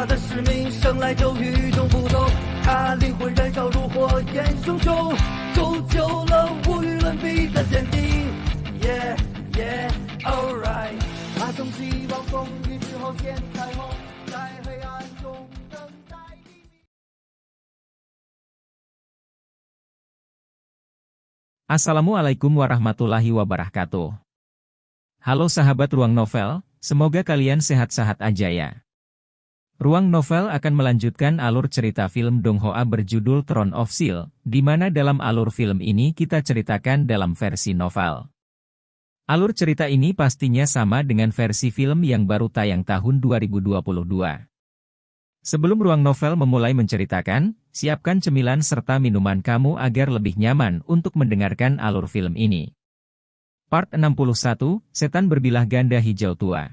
他的使命生来就与众不同，他灵魂燃烧如火焰熊熊，铸就了无与伦比的坚定。Yeah yeah alright， 他从希望风雨之后见彩虹，在黑暗中等待黎明。Assalamualaikum warahmatullahi wabarakatuh. Halo sahabat Ruang Novel, semoga kalian sehat-sehat aja ya. Ruang Novel akan melanjutkan alur cerita film Donghua berjudul Throne of Steel, di mana dalam alur film ini kita ceritakan dalam versi novel. Alur cerita ini pastinya sama dengan versi film yang baru tayang tahun 2022. Sebelum Ruang Novel memulai menceritakan, siapkan cemilan serta minuman kamu agar lebih nyaman untuk mendengarkan alur film ini. Part 61, Setan Berbilah Ganda Hijau Tua.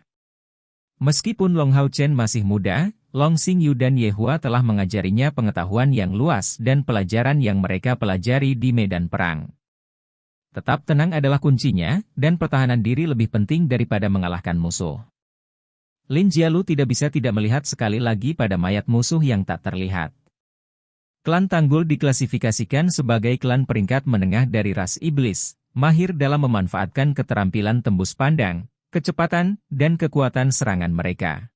Meskipun Long Hao Chen masih muda, Long Xingyu dan Yehua telah mengajarinya pengetahuan yang luas dan pelajaran yang mereka pelajari di medan perang. Tetap tenang adalah kuncinya, dan pertahanan diri lebih penting daripada mengalahkan musuh. Lin Jialu tidak bisa tidak melihat sekali lagi pada mayat musuh yang tak terlihat. Klan Tanggul diklasifikasikan sebagai klan peringkat menengah dari ras iblis, mahir dalam memanfaatkan keterampilan tembus pandang, kecepatan, dan kekuatan serangan mereka.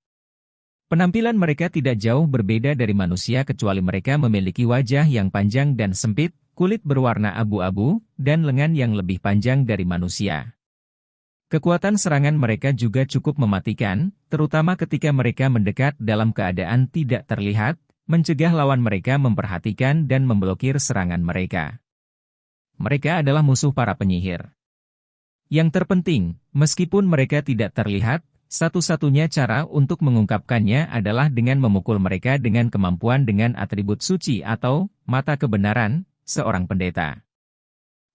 Penampilan mereka tidak jauh berbeda dari manusia kecuali mereka memiliki wajah yang panjang dan sempit, kulit berwarna abu-abu, dan lengan yang lebih panjang dari manusia. Kekuatan serangan mereka juga cukup mematikan, terutama ketika mereka mendekat dalam keadaan tidak terlihat, mencegah lawan mereka memperhatikan dan memblokir serangan mereka. Mereka adalah musuh para penyihir. Yang terpenting, meskipun mereka tidak terlihat, satu-satunya cara untuk mengungkapkannya adalah dengan memukul mereka dengan kemampuan dengan atribut suci atau mata kebenaran, seorang pendeta.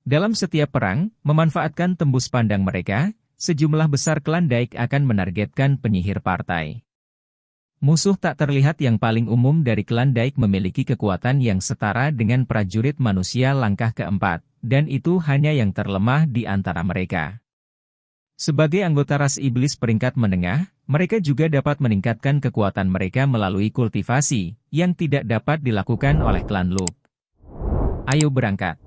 Dalam setiap perang, memanfaatkan tembus pandang mereka, sejumlah besar klan Daik akan menargetkan penyihir partai. Musuh tak terlihat yang paling umum dari klan Daik memiliki kekuatan yang setara dengan prajurit manusia langkah keempat, dan itu hanya yang terlemah di antara mereka. Sebagai anggota ras iblis peringkat menengah, mereka juga dapat meningkatkan kekuatan mereka melalui kultivasi, yang tidak dapat dilakukan oleh klan Luke. Ayo berangkat.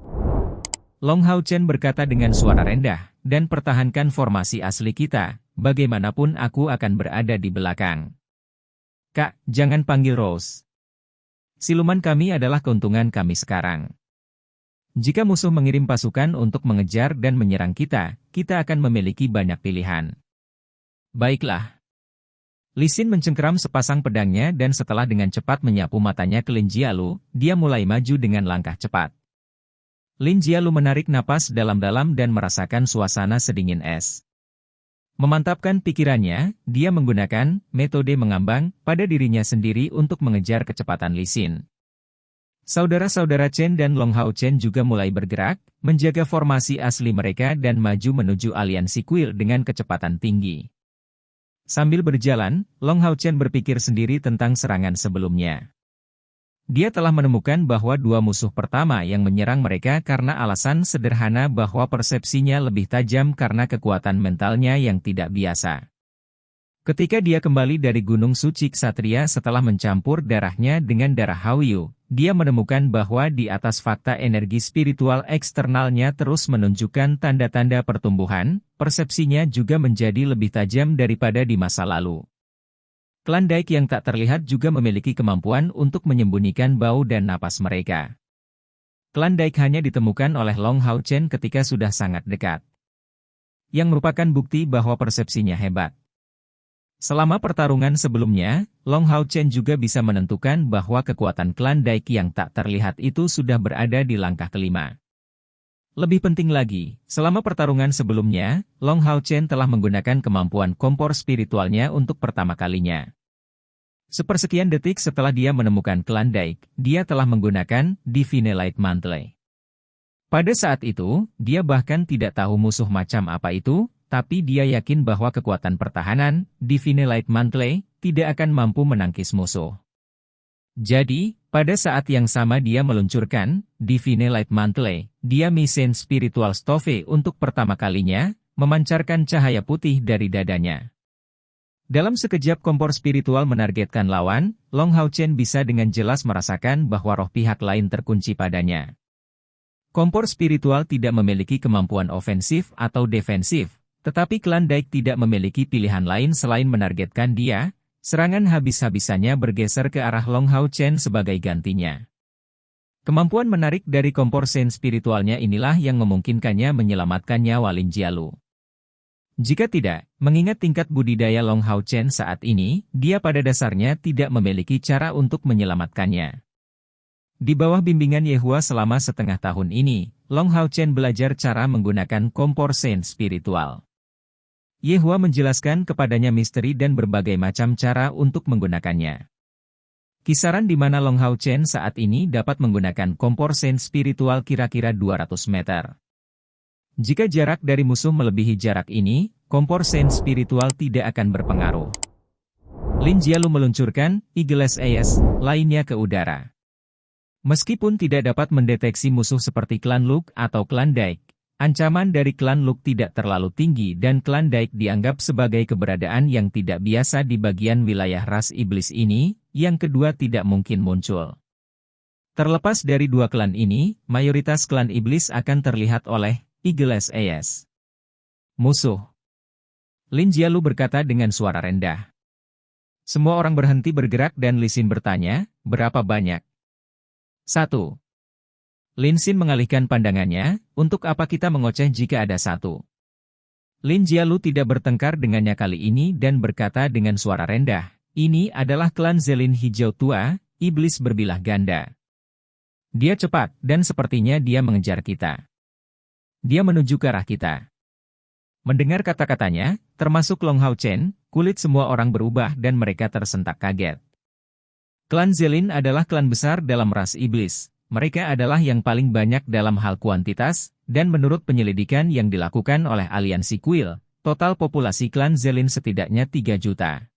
Long Hao Chen berkata dengan suara rendah, dan pertahankan formasi asli kita, bagaimanapun aku akan berada di belakang. Kak, jangan panggil Rose. Siluman kami adalah keuntungan kami sekarang. Jika musuh mengirim pasukan untuk mengejar dan menyerang kita, kita akan memiliki banyak pilihan. Baiklah. Li Xin mencengkeram sepasang pedangnya dan setelah dengan cepat menyapu matanya ke Lin Jialu, dia mulai maju dengan langkah cepat. Lin Jialu menarik napas dalam-dalam dan merasakan suasana sedingin es. Memantapkan pikirannya, dia menggunakan metode mengambang pada dirinya sendiri untuk mengejar kecepatan Li Xin. Saudara-saudara Chen dan Long Hao Chen juga mulai bergerak, menjaga formasi asli mereka dan maju menuju aliansi kuil dengan kecepatan tinggi. Sambil berjalan, Long Hao Chen berpikir sendiri tentang serangan sebelumnya. Dia telah menemukan bahwa dua musuh pertama yang menyerang mereka karena alasan sederhana bahwa persepsinya lebih tajam karena kekuatan mentalnya yang tidak biasa. Ketika dia kembali dari Gunung Suci Ksatria setelah mencampur darahnya dengan darah Hauyu, dia menemukan bahwa di atas fakta energi spiritual eksternalnya terus menunjukkan tanda-tanda pertumbuhan, persepsinya juga menjadi lebih tajam daripada di masa lalu. Klan Daik yang tak terlihat juga memiliki kemampuan untuk menyembunyikan bau dan napas mereka. Klan Daik hanya ditemukan oleh Long Hao Chen ketika sudah sangat dekat. Yang merupakan bukti bahwa persepsinya hebat. Selama pertarungan sebelumnya, Long Hao Chen juga bisa menentukan bahwa kekuatan klan Daik yang tak terlihat itu sudah berada di langkah kelima. Lebih penting lagi, selama pertarungan sebelumnya, Long Hao Chen telah menggunakan kemampuan kompor spiritualnya untuk pertama kalinya. Sepersekian detik setelah dia menemukan klan Daik, dia telah menggunakan Divine Light Mantle. Pada saat itu, dia bahkan tidak tahu musuh macam apa itu, tapi dia yakin bahwa kekuatan pertahanan, Divine Light Mantle, tidak akan mampu menangkis musuh. Jadi, pada saat yang sama dia meluncurkan Divine Light Mantle, dia Mission Spiritual Stove untuk pertama kalinya, memancarkan cahaya putih dari dadanya. Dalam sekejap kompor spiritual menargetkan lawan, Long Hao Chen bisa dengan jelas merasakan bahwa roh pihak lain terkunci padanya. Kompor spiritual tidak memiliki kemampuan ofensif atau defensif, tetapi klan Daik tidak memiliki pilihan lain selain menargetkan dia. Serangan habis-habisannya bergeser ke arah Long Hao Chen sebagai gantinya. Kemampuan menarik dari kompor sen spiritualnya inilah yang memungkinkannya menyelamatkan nyawa Lin Jialu. Jika tidak, mengingat tingkat budidaya Long Hao Chen saat ini, dia pada dasarnya tidak memiliki cara untuk menyelamatkannya. Di bawah bimbingan Yehua selama setengah tahun ini, Long Hao Chen belajar cara menggunakan kompor sen spiritual. Yehua menjelaskan kepadanya misteri dan berbagai macam cara untuk menggunakannya. Kisaran di mana Long Hao Chen saat ini dapat menggunakan kompor sen spiritual kira-kira 200 meter. Jika jarak dari musuh melebihi jarak ini, kompor sen spiritual tidak akan berpengaruh. Lin Jialu meluncurkan Eagles Ace lainnya ke udara. Meskipun tidak dapat mendeteksi musuh seperti klan Luke atau klan Daik, ancaman dari klan Luke tidak terlalu tinggi dan klan Daik dianggap sebagai keberadaan yang tidak biasa di bagian wilayah ras iblis ini, yang kedua tidak mungkin muncul. Terlepas dari dua klan ini, mayoritas klan iblis akan terlihat oleh Eagles Ace. Musuh. Lin Jialu berkata dengan suara rendah. Semua orang berhenti bergerak dan Li Xin bertanya, berapa banyak? 1. Lin Xin mengalihkan pandangannya, untuk apa kita mengoceh jika ada 1? Lin Jialu tidak bertengkar dengannya kali ini dan berkata dengan suara rendah, ini adalah klan Zelin Hijau Tua, iblis berbilah ganda. Dia cepat dan sepertinya dia mengejar kita. Dia menuju ke arah kita. Mendengar kata-katanya, termasuk Long Hao Chen, kulit semua orang berubah dan mereka tersentak kaget. Klan Zelin adalah klan besar dalam ras iblis. Mereka adalah yang paling banyak dalam hal kuantitas, dan menurut penyelidikan yang dilakukan oleh aliansi Kuil, total populasi klan Zelin setidaknya 3 juta.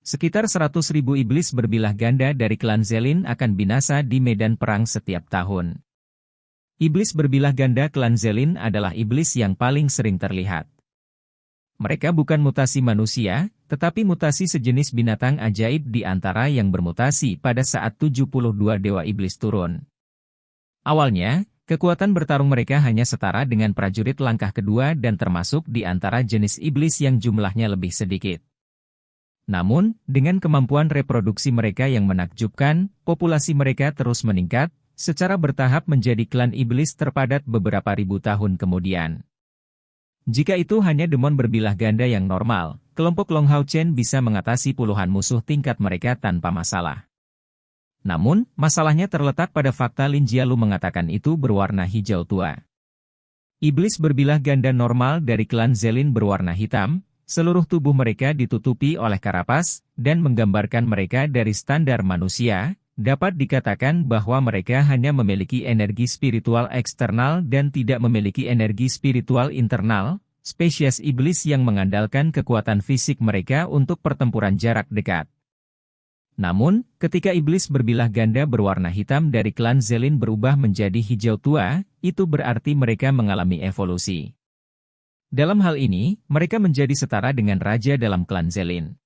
Sekitar 100.000 iblis berbilah ganda dari klan Zelin akan binasa di medan perang setiap tahun. Iblis berbilah ganda klan Zelin adalah iblis yang paling sering terlihat. Mereka bukan mutasi manusia, tetapi mutasi sejenis binatang ajaib di antara yang bermutasi pada saat 72 dewa iblis turun. Awalnya, kekuatan bertarung mereka hanya setara dengan prajurit langkah kedua dan termasuk di antara jenis iblis yang jumlahnya lebih sedikit. Namun, dengan kemampuan reproduksi mereka yang menakjubkan, populasi mereka terus meningkat, secara bertahap menjadi klan iblis terpadat beberapa ribu tahun kemudian. Jika itu hanya demon berbilah ganda yang normal, kelompok Long Hao Chen bisa mengatasi puluhan musuh tingkat mereka tanpa masalah. Namun, masalahnya terletak pada fakta Lin Jialu mengatakan itu berwarna hijau tua. Iblis berbilah ganda normal dari klan Zelin berwarna hitam, seluruh tubuh mereka ditutupi oleh karapas, dan menggambarkan mereka dari standar manusia. Dapat dikatakan bahwa mereka hanya memiliki energi spiritual eksternal dan tidak memiliki energi spiritual internal, spesies iblis yang mengandalkan kekuatan fisik mereka untuk pertempuran jarak dekat. Namun, ketika iblis berbilah ganda berwarna hitam dari klan Zelin berubah menjadi hijau tua, itu berarti mereka mengalami evolusi. Dalam hal ini, mereka menjadi setara dengan raja dalam klan Zelin.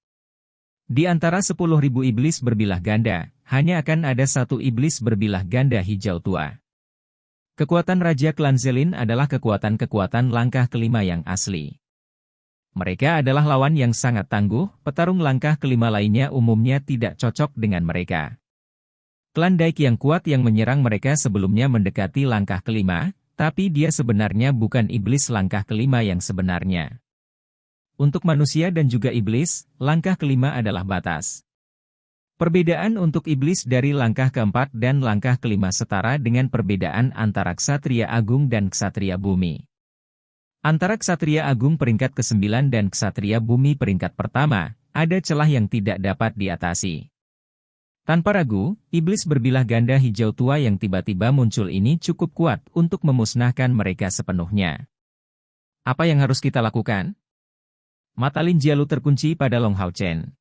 Di antara 10.000 iblis berbilah ganda, hanya akan ada 1 iblis berbilah ganda hijau tua. Kekuatan Raja Klan Zelin adalah kekuatan-kekuatan langkah kelima yang asli. Mereka adalah lawan yang sangat tangguh, petarung langkah kelima lainnya umumnya tidak cocok dengan mereka. Klan Daik yang kuat yang menyerang mereka sebelumnya mendekati langkah kelima, tapi dia sebenarnya bukan iblis langkah kelima yang sebenarnya. Untuk manusia dan juga iblis, langkah kelima adalah batas. Perbedaan untuk iblis dari langkah keempat dan langkah kelima setara dengan perbedaan antara Ksatria Agung dan Ksatria Bumi. Antara Ksatria Agung peringkat ke-9 dan Ksatria Bumi peringkat pertama, ada celah yang tidak dapat diatasi. Tanpa ragu, iblis berbilah ganda hijau tua yang tiba-tiba muncul ini cukup kuat untuk memusnahkan mereka sepenuhnya. Apa yang harus kita lakukan? Mata Lin Jialu terkunci pada Long Hao Chen.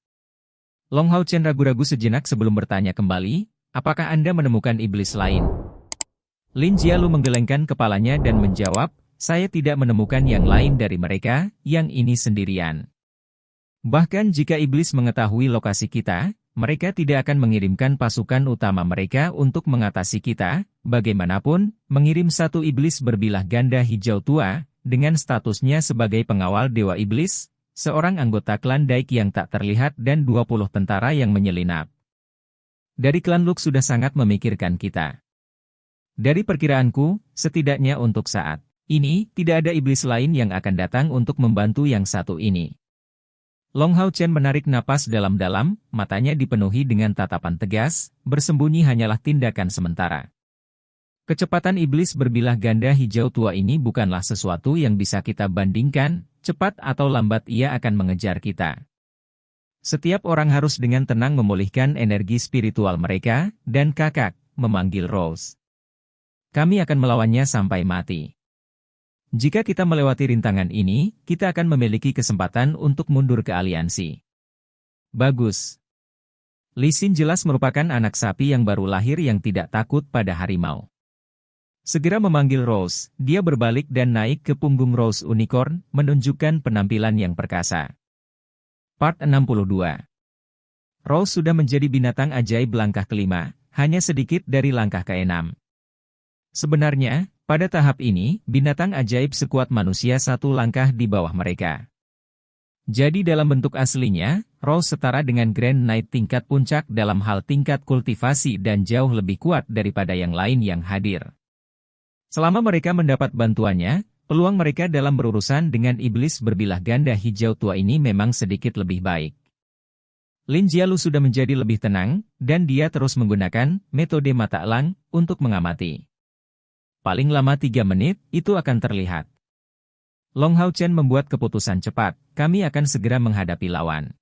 Long Hao Chen ragu-ragu sejenak sebelum bertanya kembali, apakah Anda menemukan iblis lain? Lin Jialu menggelengkan kepalanya dan menjawab, saya tidak menemukan yang lain dari mereka, yang ini sendirian. Bahkan jika iblis mengetahui lokasi kita, mereka tidak akan mengirimkan pasukan utama mereka untuk mengatasi kita. Bagaimanapun, mengirim satu iblis berbilah ganda hijau tua, dengan statusnya sebagai pengawal dewa iblis, seorang anggota klan Daik yang tak terlihat dan 20 tentara yang menyelinap. Dari klan Luk sudah sangat memikirkan kita. Dari perkiraanku, setidaknya untuk saat ini, tidak ada iblis lain yang akan datang untuk membantu yang satu ini. Long Hao Chen menarik napas dalam-dalam, matanya dipenuhi dengan tatapan tegas, bersembunyi hanyalah tindakan sementara. Kecepatan iblis berbilah ganda hijau tua ini bukanlah sesuatu yang bisa kita bandingkan, cepat atau lambat ia akan mengejar kita. Setiap orang harus dengan tenang memulihkan energi spiritual mereka, dan kakak, memanggil Rose. Kami akan melawannya sampai mati. Jika kita melewati rintangan ini, kita akan memiliki kesempatan untuk mundur ke aliansi. Bagus. Li Xin jelas merupakan anak sapi yang baru lahir yang tidak takut pada harimau. Segera memanggil Rose, dia berbalik dan naik ke punggung Rose Unicorn, menunjukkan penampilan yang perkasa. Part 62. Rose sudah menjadi binatang ajaib langkah kelima, hanya sedikit dari langkah ke-6. Sebenarnya, pada tahap ini, binatang ajaib sekuat manusia satu langkah di bawah mereka. Jadi dalam bentuk aslinya, Rose setara dengan Grand Knight tingkat puncak dalam hal tingkat kultivasi dan jauh lebih kuat daripada yang lain yang hadir. Selama mereka mendapat bantuannya, peluang mereka dalam berurusan dengan iblis berbilah ganda hijau tua ini memang sedikit lebih baik. Lin Jialu sudah menjadi lebih tenang, dan dia terus menggunakan metode mata elang untuk mengamati. Paling lama 3 menit, itu akan terlihat. Long Hao Chen membuat keputusan cepat, kami akan segera menghadapi lawan.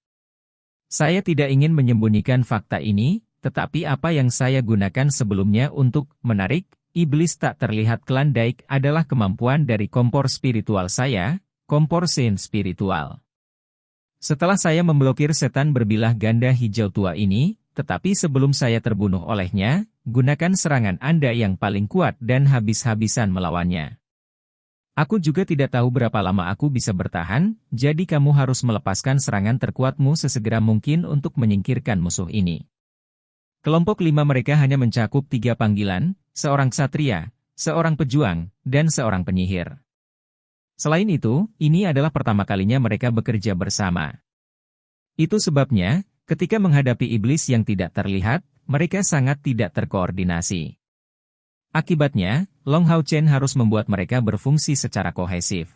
Saya tidak ingin menyembunyikan fakta ini, tetapi apa yang saya gunakan sebelumnya untuk menarik iblis tak terlihat klan Daik adalah kemampuan dari kompor spiritual saya, kompor Sen spiritual. Setelah saya memblokir setan berbilah ganda hijau tua ini, tetapi sebelum saya terbunuh olehnya, gunakan serangan Anda yang paling kuat dan habis-habisan melawannya. Aku juga tidak tahu berapa lama aku bisa bertahan, jadi kamu harus melepaskan serangan terkuatmu sesegera mungkin untuk menyingkirkan musuh ini. Kelompok 5 mereka hanya mencakup 3 panggilan, seorang ksatria, seorang pejuang, dan seorang penyihir. Selain itu, ini adalah pertama kalinya mereka bekerja bersama. Itu sebabnya, ketika menghadapi iblis yang tidak terlihat, mereka sangat tidak terkoordinasi. Akibatnya, Long Hao Chen harus membuat mereka berfungsi secara kohesif.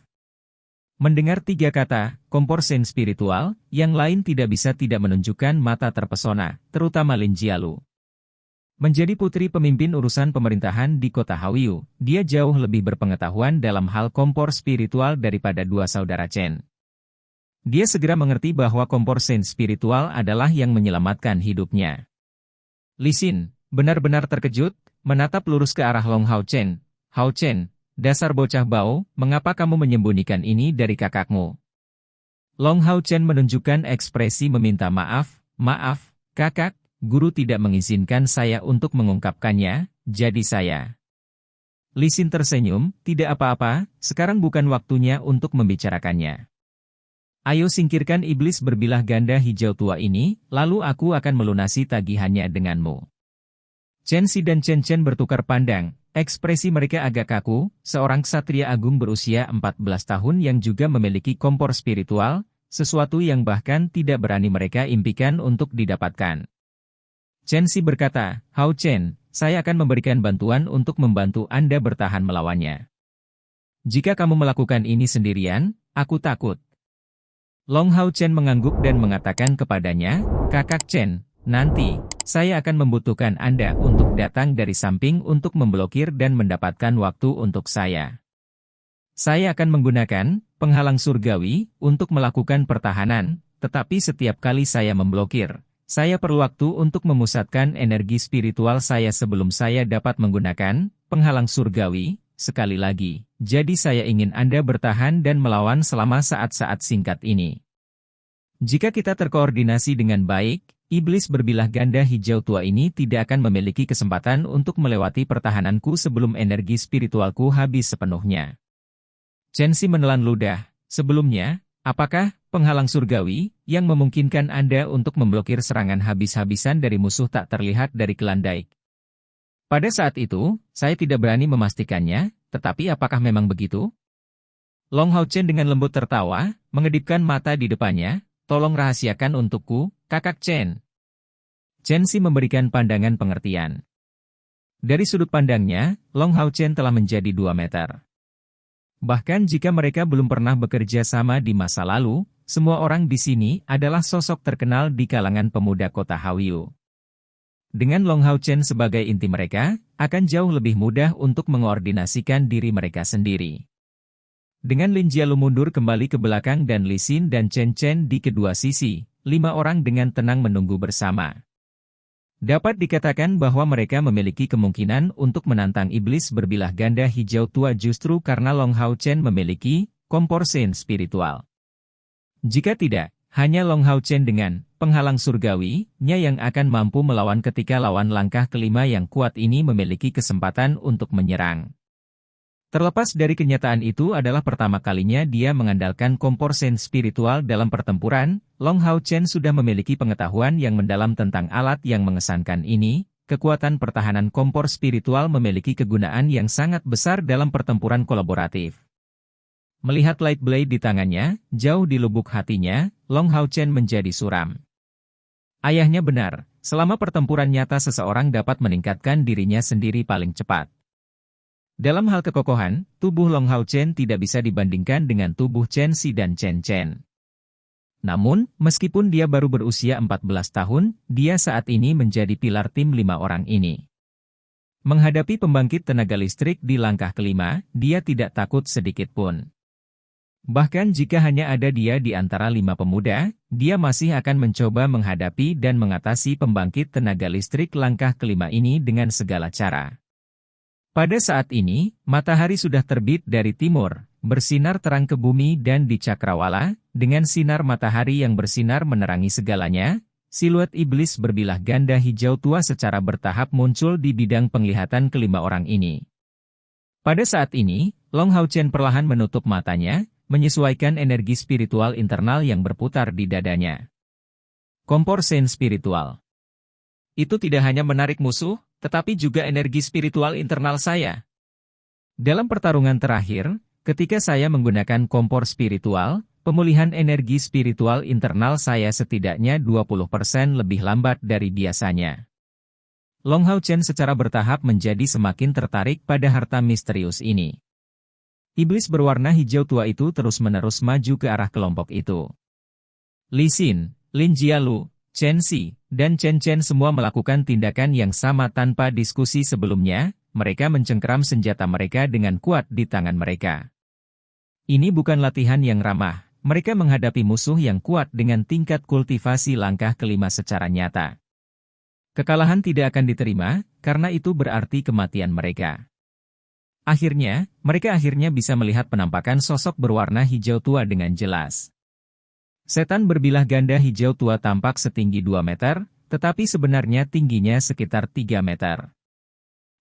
Mendengar 3 kata, kompor Sen spiritual, yang lain tidak bisa tidak menunjukkan mata terpesona, terutama Lin Jialu. Menjadi putri pemimpin urusan pemerintahan di kota Hauyu, dia jauh lebih berpengetahuan dalam hal kompor spiritual daripada 2 saudara Chen. Dia segera mengerti bahwa kompor Sen spiritual adalah yang menyelamatkan hidupnya. Li Xin, benar-benar terkejut, menatap lurus ke arah Long Hao Chen. Hao Chen, dasar bocah bau, mengapa kamu menyembunyikan ini dari kakakmu? Long Hao Chen menunjukkan ekspresi meminta maaf, maaf, kakak, guru tidak mengizinkan saya untuk mengungkapkannya, jadi saya. Li Xin tersenyum, tidak apa-apa, sekarang bukan waktunya untuk membicarakannya. Ayo singkirkan iblis berbilah ganda hijau tua ini, lalu aku akan melunasi tagihannya denganmu. Chen Xi dan Chen Chen bertukar pandang, ekspresi mereka agak kaku, seorang ksatria agung berusia 14 tahun yang juga memiliki kompor spiritual, sesuatu yang bahkan tidak berani mereka impikan untuk didapatkan. Chen Xi berkata, Hao Chen, saya akan memberikan bantuan untuk membantu Anda bertahan melawannya. Jika kamu melakukan ini sendirian, aku takut. Long Hao Chen mengangguk dan mengatakan kepadanya, Kakak Chen, nanti, saya akan membutuhkan Anda untuk datang dari samping untuk memblokir dan mendapatkan waktu untuk saya. Saya akan menggunakan penghalang surgawi untuk melakukan pertahanan, tetapi setiap kali saya memblokir, saya perlu waktu untuk memusatkan energi spiritual saya sebelum saya dapat menggunakan penghalang surgawi. Sekali lagi, jadi saya ingin Anda bertahan dan melawan selama saat-saat singkat ini. Jika kita terkoordinasi dengan baik, iblis berbilah ganda hijau tua ini tidak akan memiliki kesempatan untuk melewati pertahananku sebelum energi spiritualku habis sepenuhnya. Chen Xi menelan ludah. Sebelumnya, apakah penghalang surgawi, yang memungkinkan Anda untuk memblokir serangan habis-habisan dari musuh tak terlihat dari Klondike. Pada saat itu, saya tidak berani memastikannya, tetapi apakah memang begitu? Long Hao Chen dengan lembut tertawa, mengedipkan mata di depannya. Tolong rahasiakan untukku, Kakak Chen. Chen Si memberikan pandangan pengertian. Dari sudut pandangnya, Long Hao Chen telah menjadi 2 meter. Bahkan jika mereka belum pernah bekerja sama di masa lalu, semua orang di sini adalah sosok terkenal di kalangan pemuda kota Hauyu. Dengan Long Hao Chen sebagai inti mereka, akan jauh lebih mudah untuk mengoordinasikan diri mereka sendiri. Dengan Lin Jialu mundur kembali ke belakang dan Li Xin dan Chen Chen di kedua sisi, 5 orang dengan tenang menunggu bersama. Dapat dikatakan bahwa mereka memiliki kemungkinan untuk menantang iblis berbilah ganda hijau tua justru karena Long Hao Chen memiliki kompor sen spiritual. Jika tidak, hanya Long Hao Chen dengan penghalang surgawi-nya yang akan mampu melawan ketika lawan langkah kelima yang kuat ini memiliki kesempatan untuk menyerang. Terlepas dari kenyataan itu adalah pertama kalinya dia mengandalkan kompor sen spiritual dalam pertempuran, Long Hao Chen sudah memiliki pengetahuan yang mendalam tentang alat yang mengesankan ini. Kekuatan pertahanan kompor spiritual memiliki kegunaan yang sangat besar dalam pertempuran kolaboratif. Melihat light blade di tangannya, jauh di lubuk hatinya, Long Hao Chen menjadi suram. Ayahnya benar, selama pertempuran nyata seseorang dapat meningkatkan dirinya sendiri paling cepat. Dalam hal kekokohan, tubuh Long Hao Chen tidak bisa dibandingkan dengan tubuh Chen Si dan Chen Chen. Namun, meskipun dia baru berusia 14 tahun, dia saat ini menjadi pilar tim 5 orang ini. Menghadapi pembangkit tenaga listrik di langkah kelima, dia tidak takut sedikit pun. Bahkan jika hanya ada dia di antara 5 pemuda, dia masih akan mencoba menghadapi dan mengatasi pembangkit tenaga listrik langkah kelima ini dengan segala cara. Pada saat ini, matahari sudah terbit dari timur, bersinar terang ke bumi dan di cakrawala, dengan sinar matahari yang bersinar menerangi segalanya, siluet iblis berbilah ganda hijau tua secara bertahap muncul di bidang penglihatan kelima orang ini. Pada saat ini, Long Hao Chen perlahan menutup matanya, menyesuaikan energi spiritual internal yang berputar di dadanya. Kompor sen spiritual. Itu tidak hanya menarik musuh, tetapi juga energi spiritual internal saya. Dalam pertarungan terakhir, ketika saya menggunakan kompor spiritual, pemulihan energi spiritual internal saya setidaknya 20% lebih lambat dari biasanya. Long Hao Chen secara bertahap menjadi semakin tertarik pada harta misterius ini. Iblis berwarna hijau tua itu terus-menerus maju ke arah kelompok itu. Li Xin, Lin Jialu, Chen Si, dan Chen Chen semua melakukan tindakan yang sama tanpa diskusi sebelumnya, mereka mencengkeram senjata mereka dengan kuat di tangan mereka. Ini bukan latihan yang ramah, mereka menghadapi musuh yang kuat dengan tingkat kultivasi langkah kelima secara nyata. Kekalahan tidak akan diterima, karena itu berarti kematian mereka. Akhirnya, mereka bisa melihat penampakan sosok berwarna hijau tua dengan jelas. Setan berbilah ganda hijau tua tampak setinggi 2 meter, tetapi sebenarnya tingginya sekitar 3 meter.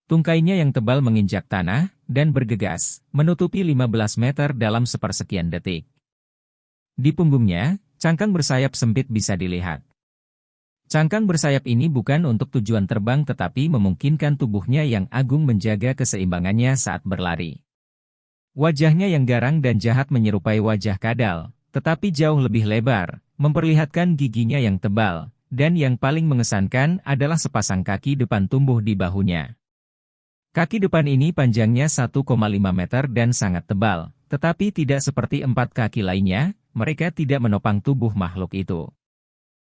Tungkainya yang tebal menginjak tanah, dan bergegas, menutupi 15 meter dalam sepersekian detik. Di punggungnya, cangkang bersayap sempit bisa dilihat. Cangkang bersayap ini bukan untuk tujuan terbang tetapi memungkinkan tubuhnya yang agung menjaga keseimbangannya saat berlari. Wajahnya yang garang dan jahat menyerupai wajah kadal, tetapi jauh lebih lebar, memperlihatkan giginya yang tebal, dan yang paling mengesankan adalah sepasang kaki depan tumbuh di bahunya. Kaki depan ini panjangnya 1,5 meter dan sangat tebal, tetapi tidak seperti 4 kaki lainnya, mereka tidak menopang tubuh makhluk itu.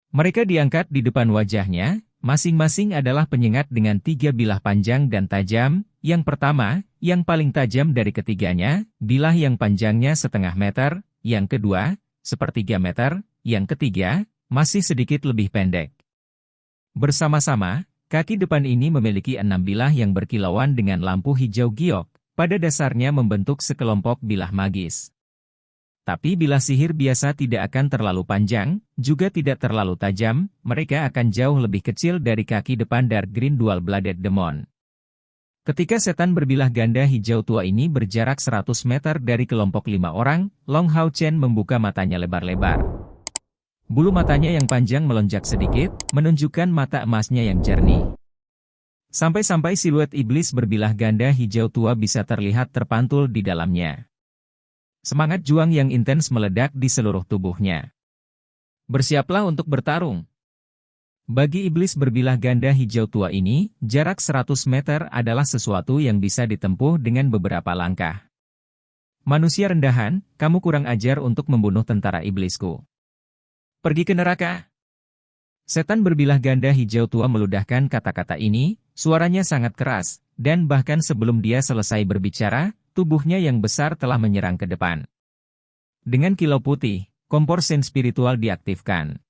Mereka diangkat di depan wajahnya, masing-masing adalah penyengat dengan 3 bilah panjang dan tajam, yang pertama, yang paling tajam dari ketiganya, bilah yang panjangnya setengah meter, yang kedua, sepertiga meter, yang ketiga, masih sedikit lebih pendek. Bersama-sama, kaki depan ini memiliki 6 bilah yang berkilauan dengan lampu hijau giok, pada dasarnya membentuk sekelompok bilah magis. Tapi bilah sihir biasa tidak akan terlalu panjang, juga tidak terlalu tajam, mereka akan jauh lebih kecil dari kaki depan Dark Green Dual Bladed Demon. Ketika setan berbilah ganda hijau tua ini berjarak 100 meter dari kelompok 5 orang, Long Hao Chen membuka matanya lebar-lebar. Bulu matanya yang panjang melonjak sedikit, menunjukkan mata emasnya yang jernih. Sampai-sampai siluet iblis berbilah ganda hijau tua bisa terlihat terpantul di dalamnya. Semangat juang yang intens meledak di seluruh tubuhnya. Bersiaplah untuk bertarung. Bagi iblis berbilah ganda hijau tua ini, jarak 100 meter adalah sesuatu yang bisa ditempuh dengan beberapa langkah. Manusia rendahan, kamu kurang ajar untuk membunuh tentara iblisku. Pergi ke neraka. Setan berbilah ganda hijau tua meludahkan kata-kata ini, suaranya sangat keras, dan bahkan sebelum dia selesai berbicara, tubuhnya yang besar telah menyerang ke depan. Dengan kilau putih, kompor sen spiritual diaktifkan.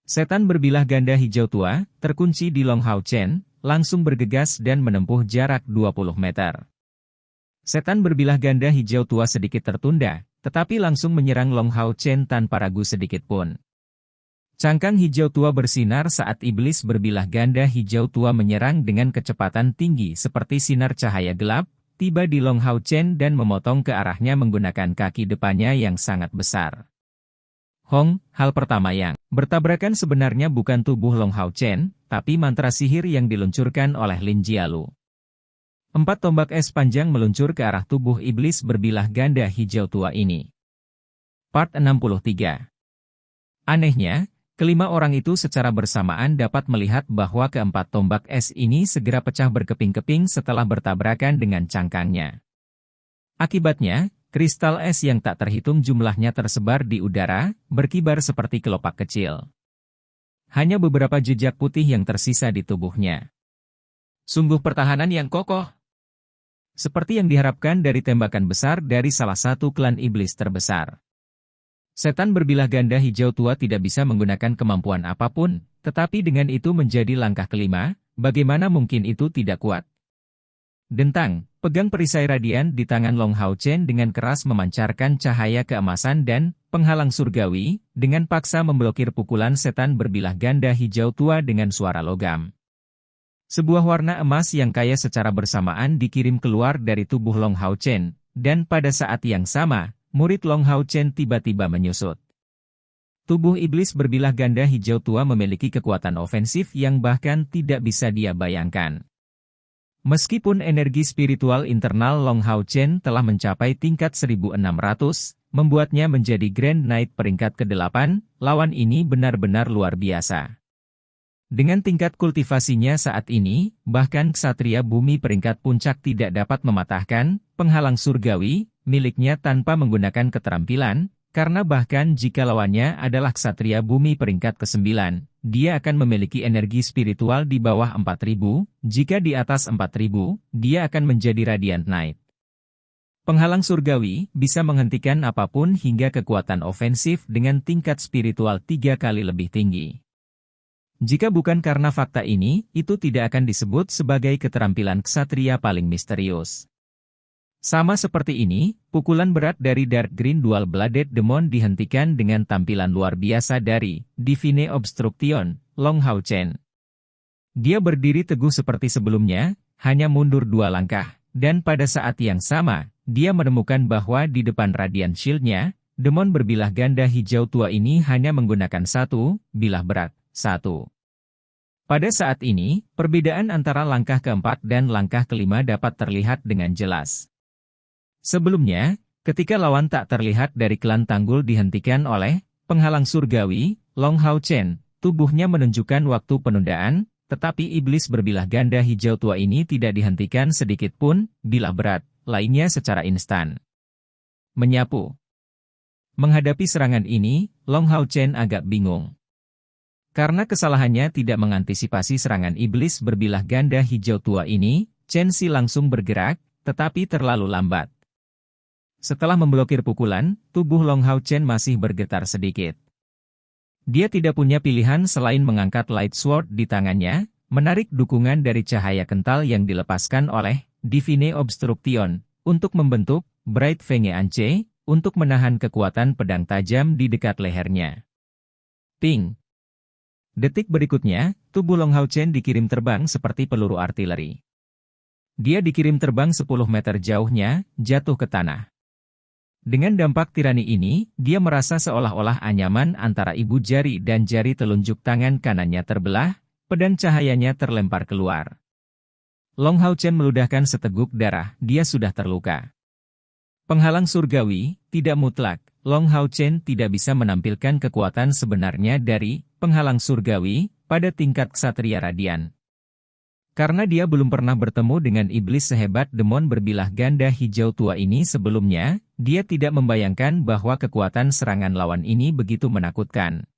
Setan berbilah ganda hijau tua, terkunci di Long Hao Chen, langsung bergegas dan menempuh jarak 20 meter. Setan berbilah ganda hijau tua sedikit tertunda, tetapi langsung menyerang Long Hao Chen tanpa ragu sedikit pun. Cangkang hijau tua bersinar saat iblis berbilah ganda hijau tua menyerang dengan kecepatan tinggi seperti sinar cahaya gelap, tiba di Long Hao Chen dan memotong ke arahnya menggunakan kaki depannya yang sangat besar. Hong, hal pertama yang bertabrakan sebenarnya bukan tubuh Long Hao Chen, tapi mantra sihir yang diluncurkan oleh Lin Jialu. 4 tombak es panjang meluncur ke arah tubuh iblis berbilah ganda hijau tua ini. Part 63. Anehnya, kelima orang itu secara bersamaan dapat melihat bahwa keempat tombak es ini segera pecah berkeping-keping setelah bertabrakan dengan cangkangnya. Akibatnya, kristal es yang tak terhitung jumlahnya tersebar di udara, berkibar seperti kelopak kecil. Hanya beberapa jejak putih yang tersisa di tubuhnya. Sungguh pertahanan yang kokoh. Seperti yang diharapkan dari tembakan besar dari salah satu klan iblis terbesar. Setan berbilah ganda hijau tua tidak bisa menggunakan kemampuan apapun, tetapi dengan itu menjadi langkah kelima, bagaimana mungkin itu tidak kuat? Dentang, pegang perisai radian di tangan Long Hao Chen dengan keras memancarkan cahaya keemasan dan penghalang surgawi, dengan paksa memblokir pukulan setan berbilah ganda hijau tua dengan suara logam. Sebuah warna emas yang kaya secara bersamaan dikirim keluar dari tubuh Long Hao Chen, dan pada saat yang sama, murid Long Hao Chen tiba-tiba menyusut. Tubuh iblis berbilah ganda hijau tua memiliki kekuatan ofensif yang bahkan tidak bisa dia bayangkan. Meskipun energi spiritual internal Long Hao Chen telah mencapai tingkat 1600, membuatnya menjadi Grand Knight peringkat ke-8, lawan ini benar-benar luar biasa. Dengan tingkat kultivasinya saat ini, bahkan ksatria bumi peringkat puncak tidak dapat mematahkan penghalang surgawi miliknya tanpa menggunakan keterampilan, karena bahkan jika lawannya adalah ksatria bumi peringkat ke-9, dia akan memiliki energi spiritual di bawah 4000, jika di atas 4000, dia akan menjadi Radiant Knight. Penghalang surgawi bisa menghentikan apapun hingga kekuatan ofensif dengan tingkat spiritual 3 kali lebih tinggi. Jika bukan karena fakta ini, itu tidak akan disebut sebagai keterampilan ksatria paling misterius. Sama seperti ini, pukulan berat dari Dark Green Dual-Blooded Demon dihentikan dengan tampilan luar biasa dari Divine Obstruction, Long Hao Chen. Dia berdiri teguh seperti sebelumnya, hanya mundur 2 langkah, dan pada saat yang sama, dia menemukan bahwa di depan Radiant Shield-nya, demon berbilah ganda hijau tua ini hanya menggunakan 1 bilah berat, 1. Pada saat ini, perbedaan antara langkah keempat dan langkah kelima dapat terlihat dengan jelas. Sebelumnya, ketika lawan tak terlihat dari klan Tanggul dihentikan oleh penghalang surgawi, Long Hao Chen, tubuhnya menunjukkan waktu penundaan, tetapi iblis berbilah ganda hijau tua ini tidak dihentikan sedikit pun, bilah berat, lainnya secara instan. Menyapu. Menghadapi serangan ini, Long Hao Chen agak bingung. Karena kesalahannya tidak mengantisipasi serangan iblis berbilah ganda hijau tua ini, Chen Si langsung bergerak, tetapi terlalu lambat. Setelah memblokir pukulan, tubuh Long Hao Chen masih bergetar sedikit. Dia tidak punya pilihan selain mengangkat Light Sword di tangannya, menarik dukungan dari cahaya kental yang dilepaskan oleh Divine Obstruction, untuk membentuk Bright Fenge Ance, untuk menahan kekuatan pedang tajam di dekat lehernya. Ping! Detik berikutnya, tubuh Long Hao Chen dikirim terbang seperti peluru artileri. Dia dikirim terbang 10 meter jauhnya, jatuh ke tanah. Dengan dampak tirani ini, dia merasa seolah-olah anyaman antara ibu jari dan jari telunjuk tangan kanannya terbelah, pedang cahayanya terlempar keluar. Long Hao Chen meludahkan seteguk darah, dia sudah terluka. Penghalang surgawi, tidak mutlak, Long Hao Chen tidak bisa menampilkan kekuatan sebenarnya dari penghalang surgawi pada tingkat ksatria radian. Karena dia belum pernah bertemu dengan iblis sehebat demon berbilah ganda hijau tua ini sebelumnya, dia tidak membayangkan bahwa kekuatan serangan lawan ini begitu menakutkan.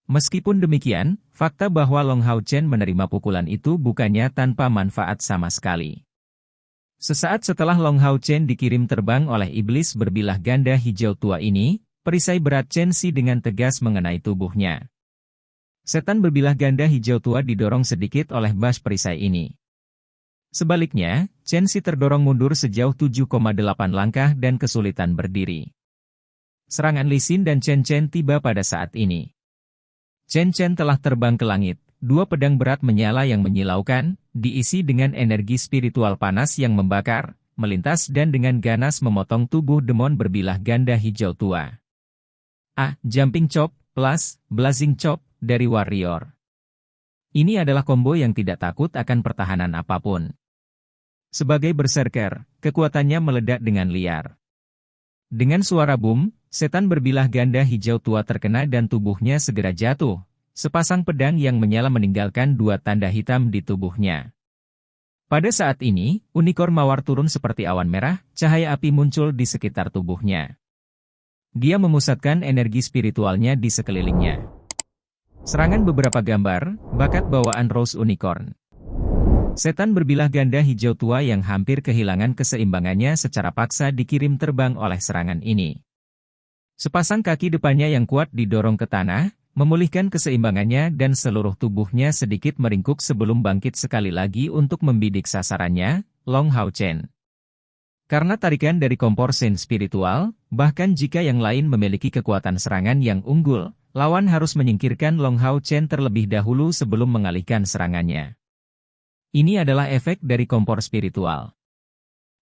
Meskipun demikian, fakta bahwa Long Hao Chen menerima pukulan itu bukannya tanpa manfaat sama sekali. Sesaat setelah Long Hao Chen dikirim terbang oleh iblis berbilah ganda hijau tua ini, perisai berat Chen Xi dengan tegas mengenai tubuhnya. Setan berbilah ganda hijau tua didorong sedikit oleh bas perisai ini. Sebaliknya, Chen Xi terdorong mundur sejauh 7,8 langkah dan kesulitan berdiri. Serangan Li Xin dan Chen Chen tiba pada saat ini. Chen Chen telah terbang ke langit, dua pedang berat menyala yang menyilaukan, diisi dengan energi spiritual panas yang membakar, melintas dan dengan ganas memotong tubuh demon berbilah ganda hijau tua. Jumping Chop plus Blazing Chop dari Warrior. Ini adalah combo yang tidak takut akan pertahanan apapun. Sebagai berserker, kekuatannya meledak dengan liar. Dengan suara boom, setan berbilah ganda hijau tua terkena dan tubuhnya segera jatuh. Sepasang pedang yang menyala meninggalkan dua tanda hitam di tubuhnya. Pada saat ini, unicorn mawar turun seperti awan merah, cahaya api muncul di sekitar tubuhnya. Dia memusatkan energi spiritualnya di sekelilingnya. Serangan beberapa gambar, bakat bawaan Rose Unicorn. Setan berbilah ganda hijau tua yang hampir kehilangan keseimbangannya secara paksa dikirim terbang oleh serangan ini. Sepasang kaki depannya yang kuat didorong ke tanah, memulihkan keseimbangannya dan seluruh tubuhnya sedikit meringkuk sebelum bangkit sekali lagi untuk membidik sasarannya, Long Hao Chen. Karena tarikan dari kompor sen spiritual, bahkan jika yang lain memiliki kekuatan serangan yang unggul, lawan harus menyingkirkan Long Hao Chen terlebih dahulu sebelum mengalihkan serangannya. Ini adalah efek dari kompor spiritual.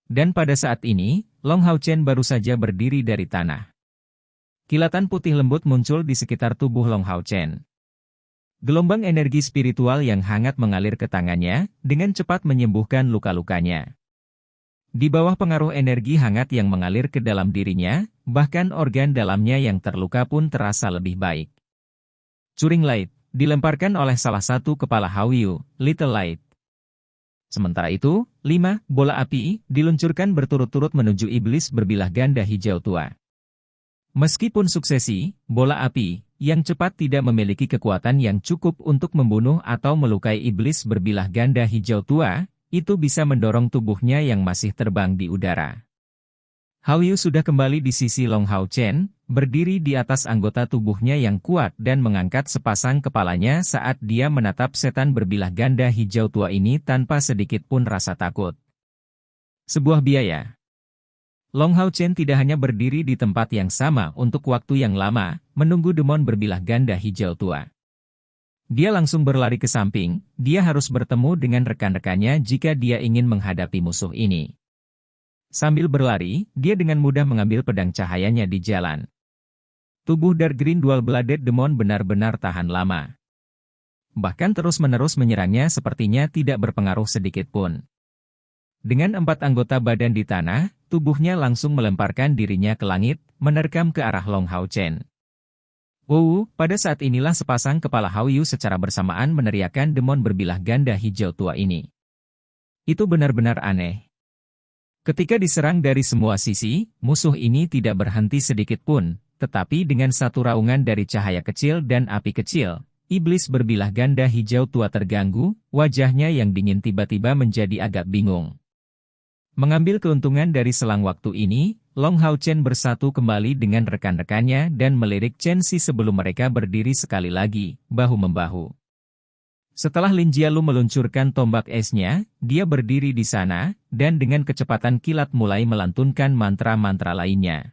Dan pada saat ini, Long Hao Chen baru saja berdiri dari tanah. Kilatan putih lembut muncul di sekitar tubuh Long Hao Chen. Gelombang energi spiritual yang hangat mengalir ke tangannya, dengan cepat menyembuhkan luka-lukanya. Di bawah pengaruh energi hangat yang mengalir ke dalam dirinya, bahkan organ dalamnya yang terluka pun terasa lebih baik. Curing Light, dilemparkan oleh salah satu kepala Hauyu, Little Light. Sementara itu, 5 bola api diluncurkan berturut-turut menuju iblis berbilah ganda hijau tua. Meskipun suksesi, bola api yang cepat tidak memiliki kekuatan yang cukup untuk membunuh atau melukai iblis berbilah ganda hijau tua, itu bisa mendorong tubuhnya yang masih terbang di udara. Hauyu sudah kembali di sisi Long Hao Chen, berdiri di atas anggota tubuhnya yang kuat dan mengangkat sepasang kepalanya saat dia menatap setan berbilah ganda hijau tua ini tanpa sedikit pun rasa takut. Sebuah biaya. Long Hao Chen tidak hanya berdiri di tempat yang sama untuk waktu yang lama, menunggu demon berbilah ganda hijau tua. Dia langsung berlari ke samping, dia harus bertemu dengan rekan-rekannya jika dia ingin menghadapi musuh ini. Sambil berlari, dia dengan mudah mengambil pedang cahayanya di jalan. Tubuh Dark Green Dual-Bladed Demon benar-benar tahan lama. Bahkan terus-menerus menyerangnya sepertinya tidak berpengaruh sedikit pun. Dengan 4 anggota badan di tanah, tubuhnya langsung melemparkan dirinya ke langit, menerkam ke arah Long Hao Chen. Pada saat inilah sepasang kepala Hauyu secara bersamaan meneriakkan demon berbilah ganda hijau tua ini. Itu benar-benar aneh. Ketika diserang dari semua sisi, musuh ini tidak berhenti sedikit pun, tetapi dengan satu raungan dari cahaya kecil dan api kecil, iblis berbilah ganda hijau tua terganggu, wajahnya yang dingin tiba-tiba menjadi agak bingung. Mengambil keuntungan dari selang waktu ini, Long Hao Chen bersatu kembali dengan rekan-rekannya dan melirik Chen Xi sebelum mereka berdiri sekali lagi, bahu-membahu. Setelah Lin Jialu meluncurkan tombak esnya, dia berdiri di sana, dan dengan kecepatan kilat mulai melantunkan mantra-mantra lainnya.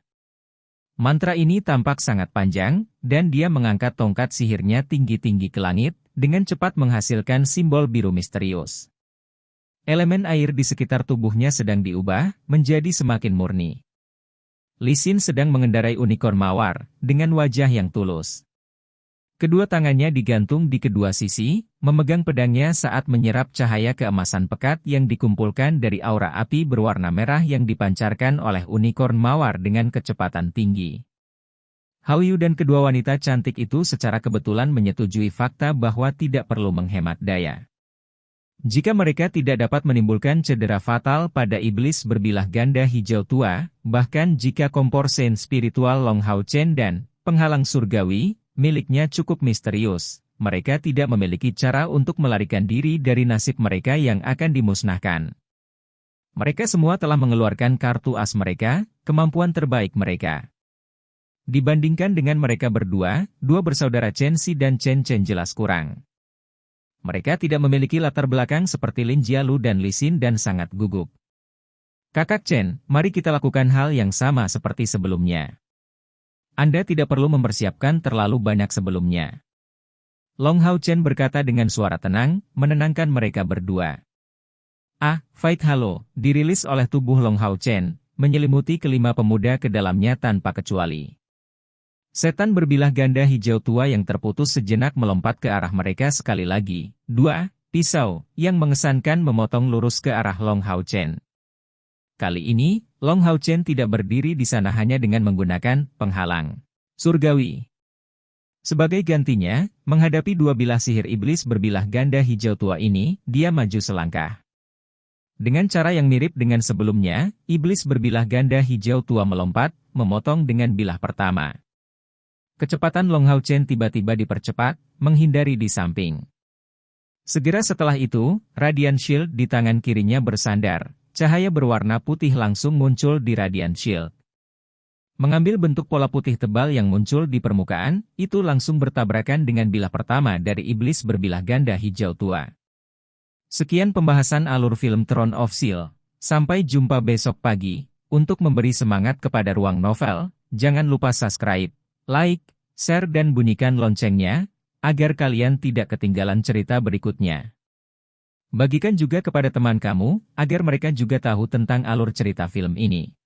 Mantra ini tampak sangat panjang, dan dia mengangkat tongkat sihirnya tinggi-tinggi ke langit, dengan cepat menghasilkan simbol biru misterius. Elemen air di sekitar tubuhnya sedang diubah menjadi semakin murni. Lee Sin sedang mengendarai unicorn mawar dengan wajah yang tulus. Kedua tangannya digantung di kedua sisi, memegang pedangnya saat menyerap cahaya keemasan pekat yang dikumpulkan dari aura api berwarna merah yang dipancarkan oleh unicorn mawar dengan kecepatan tinggi. Hao Yu dan kedua wanita cantik itu secara kebetulan menyetujui fakta bahwa tidak perlu menghemat daya. Jika mereka tidak dapat menimbulkan cedera fatal pada iblis berbilah ganda hijau tua, bahkan jika kompor sen spiritual Long Hao Chen dan penghalang surgawi miliknya cukup misterius, mereka tidak memiliki cara untuk melarikan diri dari nasib mereka yang akan dimusnahkan. Mereka semua telah mengeluarkan kartu as mereka, kemampuan terbaik mereka. Dibandingkan dengan mereka berdua, dua bersaudara Chen Si dan Chen Chen jelas kurang. Mereka tidak memiliki latar belakang seperti Lin Jialu dan Lee Sin dan sangat gugup. Kakak Chen, mari kita lakukan hal yang sama seperti sebelumnya. Anda tidak perlu mempersiapkan terlalu banyak sebelumnya. Long Hao Chen berkata dengan suara tenang, menenangkan mereka berdua. Fight Halo, dirilis oleh tubuh Long Hao Chen, menyelimuti kelima pemuda ke dalamnya tanpa kecuali. Setan berbilah ganda hijau tua yang terputus sejenak melompat ke arah mereka sekali lagi. 2. Pisau, yang mengesankan memotong lurus ke arah Long Hao Chen. Kali ini, Long Hao Chen tidak berdiri di sana hanya dengan menggunakan penghalang surgawi. Sebagai gantinya, menghadapi dua bilah sihir iblis berbilah ganda hijau tua ini, dia maju selangkah. Dengan cara yang mirip dengan sebelumnya, iblis berbilah ganda hijau tua melompat, memotong dengan bilah pertama. Kecepatan Long Hao Chen tiba-tiba dipercepat, menghindari di samping. Segera setelah itu, Radiant Shield di tangan kirinya bersandar, cahaya berwarna putih langsung muncul di Radiant Shield. Mengambil bentuk pola putih tebal yang muncul di permukaan, itu langsung bertabrakan dengan bilah pertama dari iblis berbilah ganda hijau tua. Sekian pembahasan alur film Throne of Steel. Sampai jumpa besok pagi. Untuk memberi semangat kepada Ruang Novel, jangan lupa subscribe, like, share dan bunyikan loncengnya, agar kalian tidak ketinggalan cerita berikutnya. Bagikan juga kepada teman kamu, agar mereka juga tahu tentang alur cerita film ini.